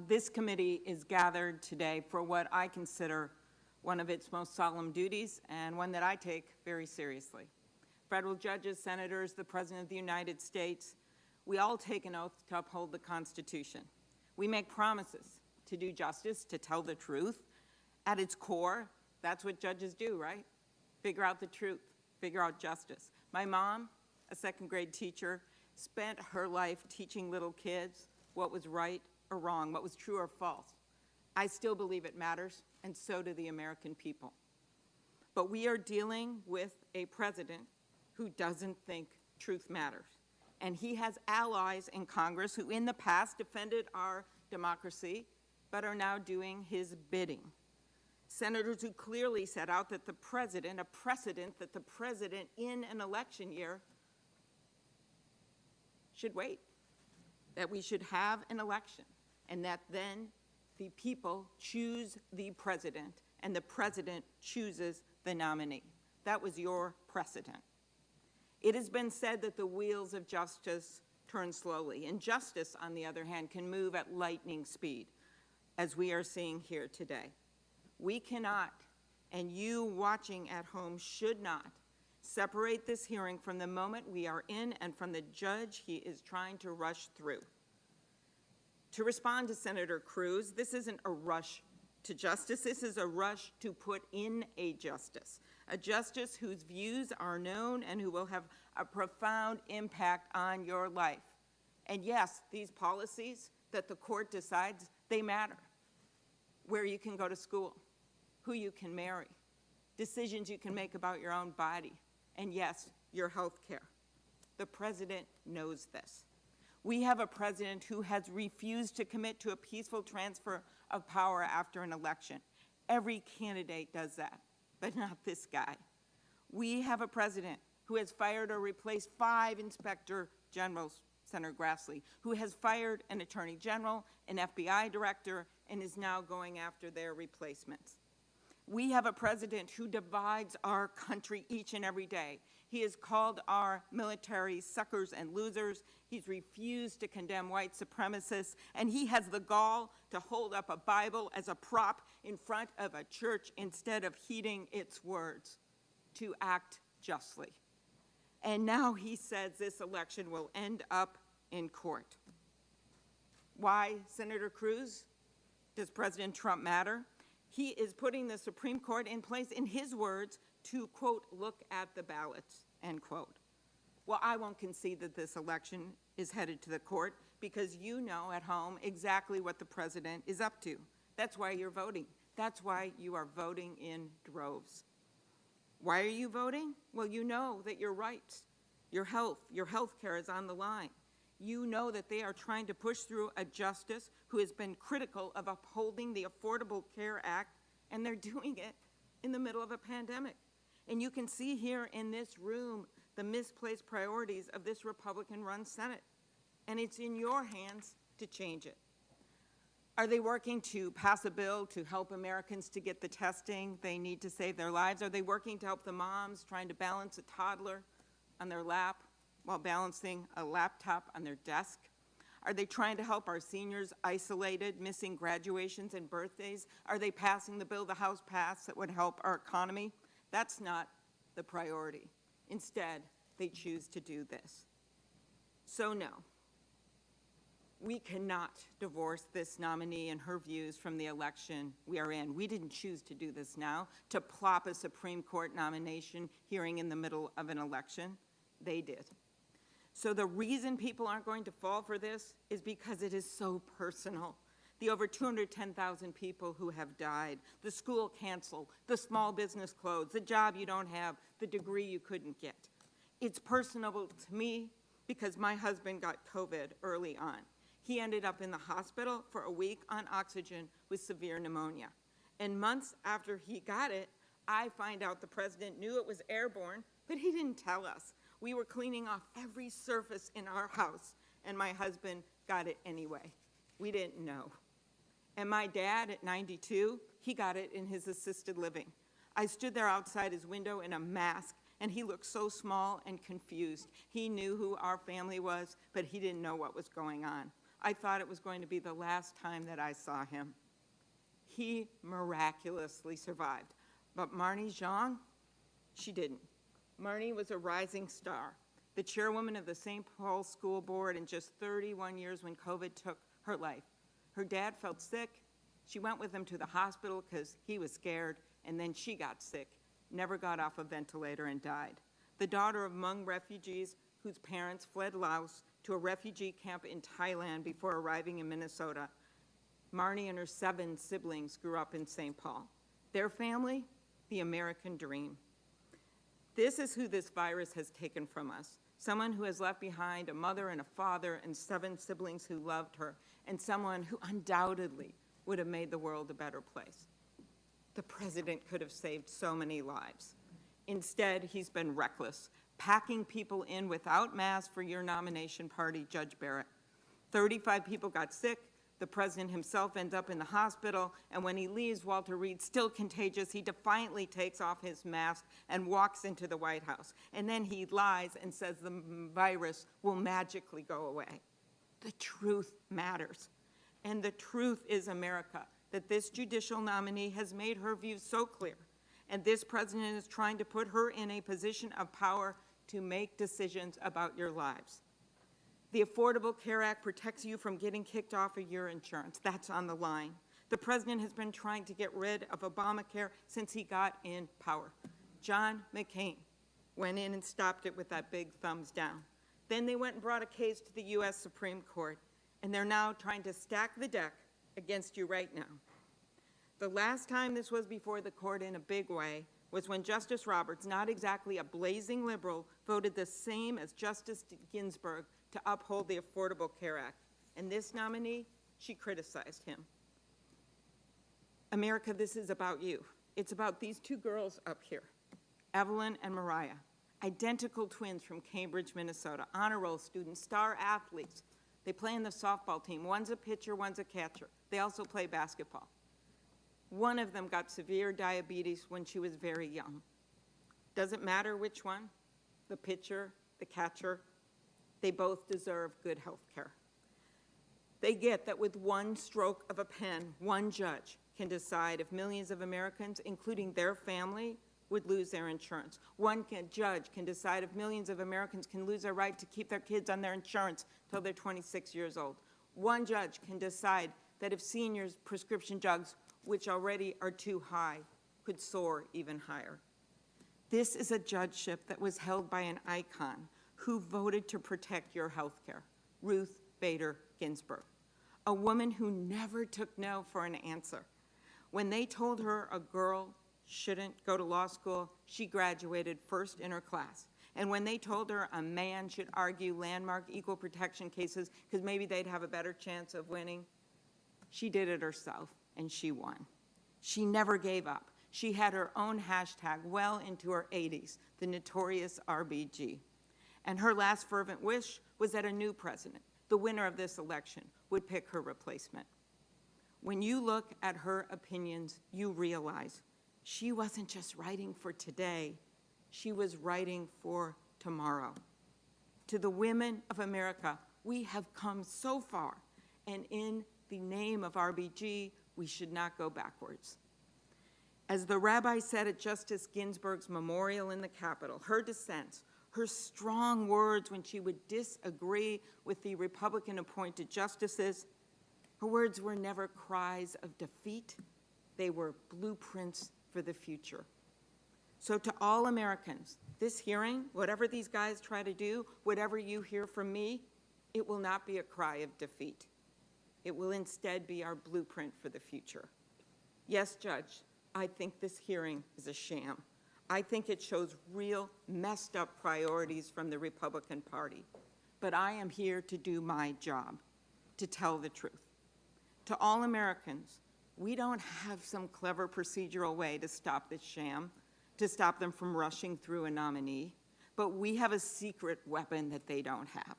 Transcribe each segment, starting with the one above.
This committee is gathered today for what I consider one of its most solemn duties and one that I take very seriously. Federal judges, senators, the President of the United States, we all take an oath to uphold the Constitution. We make promises to do justice, to tell the truth. At its core, that's what judges do, right? Figure out the truth, figure out justice. My mom, a second-grade teacher, spent her life teaching little kids what was right or wrong, what was true or false. I still believe it matters, and so do the American people. But we are dealing with a president who doesn't think truth matters. And he has allies in Congress who in the past defended our democracy, but are now doing his bidding. Senators who clearly set out that the president, a precedent that the president in an election year should wait, that we should have an election, and that then the people choose the president, and the president chooses the nominee. That was your precedent. It has been said that the wheels of justice turn slowly, and justice, on the other hand, can move at lightning speed, as we are seeing here today. We cannot, and you watching at home should not, separate this hearing from the moment we are in and from the judge he is trying to rush through. To respond to Senator Cruz, this isn't a rush to justice. This is a rush to put in a justice whose views are known and who will have a profound impact on your life. And yes, these policies that the court decides, they matter. Where you can go to school, who you can marry, decisions you can make about your own body, and yes, your health care. The president knows this. We have a president who has refused to commit to a peaceful transfer of power after an election. Every candidate does that, but not this guy. We have a president who has fired or replaced 5 inspector generals, Senator Grassley, who has fired an attorney general, an FBI director, and is now going after their replacements. We have a president who divides our country each and every day. He has called our military suckers and losers. He's refused to condemn white supremacists, and he has the gall to hold up a Bible as a prop in front of a church instead of heeding its words, to act justly. And now he says this election will end up in court. Why, Senator Cruz? Does President Trump matter? He is putting the Supreme Court in place, in his words, to, quote, look at the ballots, end quote. Well, I won't concede that this election is headed to the court because you know at home exactly what the president is up to. That's why you're voting. That's why you are voting in droves. Why are you voting? Well, you know that your rights, your health care is on the line. You know that they are trying to push through a justice who has been critical of upholding the Affordable Care Act, and they're doing it in the middle of a pandemic. And you can see here in this room the misplaced priorities of this Republican-run Senate, and it's in your hands to change it. Are they working to pass a bill to help Americans to get the testing they need to save their lives? Are they working to help the moms trying to balance a toddler on their lap while balancing a laptop on their desk? Are they trying to help our seniors isolated, missing graduations and birthdays? Are they passing the bill the House passed that would help our economy? That's not the priority. Instead, they choose to do this. So no, we cannot divorce this nominee and her views from the election we are in. We didn't choose to do this now, to plop a Supreme Court nomination hearing in the middle of an election. They did. So the reason people aren't going to fall for this is because it is so personal. The over 210,000 people who have died, the school canceled, the small business closed, the job you don't have, the degree you couldn't get. It's personal to me because my husband got COVID early on. He ended up in the hospital for a week on oxygen with severe pneumonia. And months after he got it, I find out the president knew it was airborne, but he didn't tell us. We were cleaning off every surface in our house, and my husband got it anyway. We didn't know. And my dad, at 92, he got it in his assisted living. I stood there outside his window in a mask, and he looked so small and confused. He knew who our family was, but he didn't know what was going on. I thought it was going to be the last time that I saw him. He miraculously survived. But Marnie Zhang, she didn't. Marnie was a rising star, the chairwoman of the St. Paul School Board in just 31 years when COVID took her life. Her dad felt sick. She went with him to the hospital because he was scared, and then she got sick, never got off a ventilator, and died. The daughter of Hmong refugees whose parents fled Laos to a refugee camp in Thailand before arriving in Minnesota. Marnie and her 7 siblings grew up in St. Paul. Their family, the American dream. This is who this virus has taken from us. Someone who has left behind a mother and a father and 7 siblings who loved her, and someone who undoubtedly would have made the world a better place. The president could have saved so many lives. Instead, he's been reckless, packing people in without masks for your nomination party, Judge Barrett. 35 people got sick. The president himself ends up in the hospital, and when he leaves, Walter Reed, still contagious, he defiantly takes off his mask and walks into the White House. And then he lies and says the virus will magically go away. The truth matters. And the truth is, America, that this judicial nominee has made her views so clear, and this president is trying to put her in a position of power to make decisions about your lives. The Affordable Care Act protects you from getting kicked off of your insurance. That's on the line. The president has been trying to get rid of Obamacare since he got in power. John McCain went in and stopped it with that big thumbs down. Then they went and brought a case to the U.S. Supreme Court, and they're now trying to stack the deck against you right now. The last time this was before the court in a big way was when Justice Roberts, not exactly a blazing liberal, voted the same as Justice Ginsburg to uphold the Affordable Care Act. And this nominee, she criticized him. America, this is about you. It's about these 2 girls up here, Evelyn and Mariah, identical twins from Cambridge, Minnesota, honor roll students, star athletes. They play in the softball team. One's a pitcher, one's a catcher. They also play basketball. One of them got severe diabetes when she was very young. Doesn't matter which one, the pitcher, the catcher, they both deserve good health care. They get that with one stroke of a pen, one judge can decide if millions of Americans, including their family, would lose their insurance. One judge can decide if millions of Americans can lose their right to keep their kids on their insurance until they're 26 years old. One judge can decide that if seniors' prescription drugs, which already are too high, could soar even higher. This is a judgeship that was held by an icon who voted to protect your health care, Ruth Bader Ginsburg, a woman who never took no for an answer. When they told her a girl shouldn't go to law school, she graduated first in her class. And when they told her a man should argue landmark equal protection cases because maybe they'd have a better chance of winning, she did it herself, and she won. She never gave up. She had her own hashtag well into her 80s, the notorious RBG. And her last fervent wish was that a new president, the winner of this election, would pick her replacement. When you look at her opinions, you realize she wasn't just writing for today, she was writing for tomorrow. To the women of America, we have come so far, and in the name of RBG, we should not go backwards. As the rabbi said at Justice Ginsburg's memorial in the Capitol, her dissents, her strong words when she would disagree with the Republican-appointed justices, her words were never cries of defeat. They were blueprints for the future. So to all Americans, this hearing, whatever these guys try to do, whatever you hear from me, it will not be a cry of defeat. It will instead be our blueprint for the future. Yes, Judge, I think this hearing is a sham. I think it shows real messed up priorities from the Republican Party. But I am here to do my job, to tell the truth. To all Americans, we don't have some clever procedural way to stop this sham, to stop them from rushing through a nominee, but we have a secret weapon that they don't have.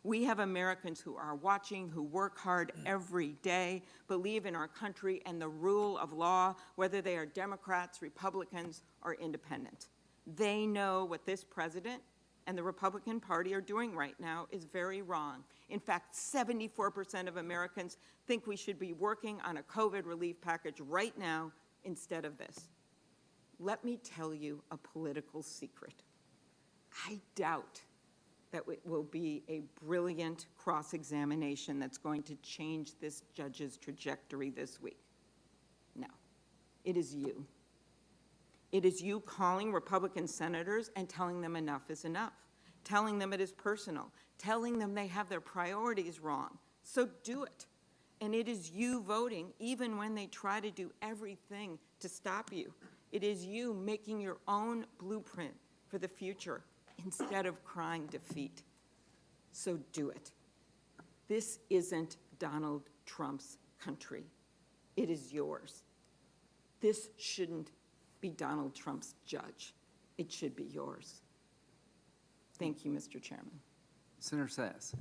We have Americans who are watching, who work hard every day, believe in our country and the rule of law, whether they are Democrats, Republicans, or independents. They know what this president and the Republican Party are doing right now is very wrong, In fact, 74% of Americans think we should be working on a COVID relief package right now instead of this. Let me tell you a political secret. I doubt that it will be a brilliant cross-examination that's going to change this judge's trajectory this week. No, it is you. It is you calling Republican senators and telling them enough is enough, telling them it is personal, telling them they have their priorities wrong. So do it. And it is you voting even when they try to do everything to stop you. It is you making your own blueprint for the future instead of crying defeat. So do it. This isn't Donald Trump's country. It is yours. This shouldn't be Donald Trump's judge. It should be yours. Thank you, Mr. Chairman. Senator Sass.